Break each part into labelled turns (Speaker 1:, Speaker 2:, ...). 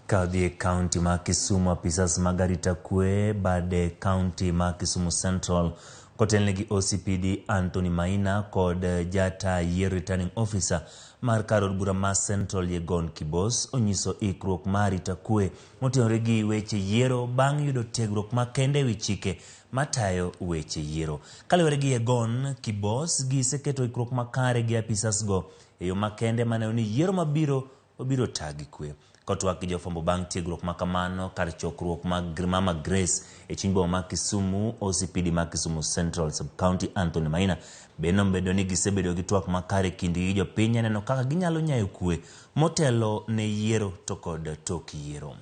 Speaker 1: Kadhi County ma Kisumu apisas magarita kwe bade County ma Kisumu Central kotelnegi OCPD Anthony Maina kod jata yiero returning officer mar karod bura ma Central Yegon Kibos onyiso ikruok marita kwe motenore gi weche yiero bang' yudo tiegruok makende wi chike matayo weche yiero. Kaluwore gi Yegon Kibos giseketo ikruok makare gi apisas go eyo makende maneno ni yiero mabiro obiro tagi kwe. Kotwak gi jofwambo bang' tiegruok makamano kar chokruok mag Mama Grace e chuny boma ma Kisumu, OCPD ma Kisumu Central Sub-County Anthony Maina beno bedo ni gisebedo gi twak makare kindi gi jopiny neno kaka ginyalo nyayo kwe motelo ne yiero to kod tok yiero.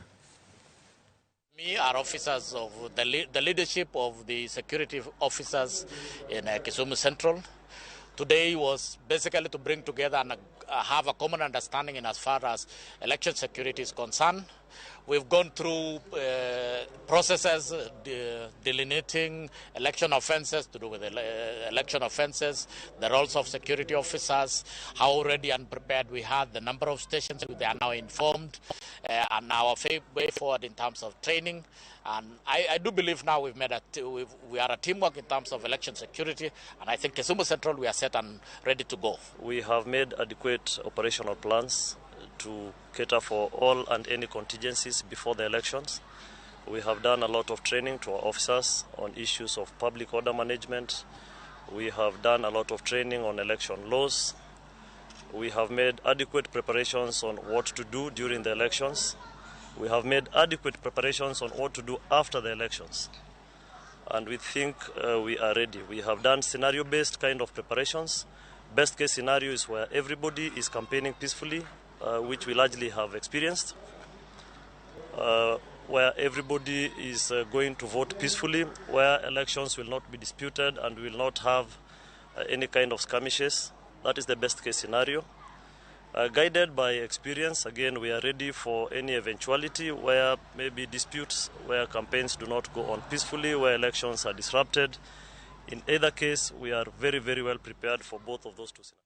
Speaker 2: We are officers of the leadership of the security officers in Kisumu Central. Today was basically to bring together and have a common understanding in as far as election security is concerned. We've gone through processes delineating election offences to do with election offences, the roles of security officers, how ready and prepared we had, the number of stations they are now informed, and our way forward in terms of training. And I do believe now we are a teamwork in terms of election security, and I think Kisumu Central we are set and ready to go.
Speaker 3: We have made adequate operational plans to cater for all and any contingencies before the elections. We have done a lot of training to our officers on issues of public order management. We have done a lot of training on election laws. We have made adequate preparations on what to do during the elections. We have made adequate preparations on what to do after the elections. And we think we are ready. We have done scenario-based kind of preparations. Best case scenario is where everybody is campaigning peacefully, which we largely have experienced, where everybody is going to vote peacefully, where elections will not be disputed and will not have any kind of skirmishes. That is the best case scenario. Guided by experience, again, we are ready for any eventuality where maybe disputes, where campaigns do not go on peacefully, where elections are disrupted. In either case, we are very, very well prepared for both of those two scenarios.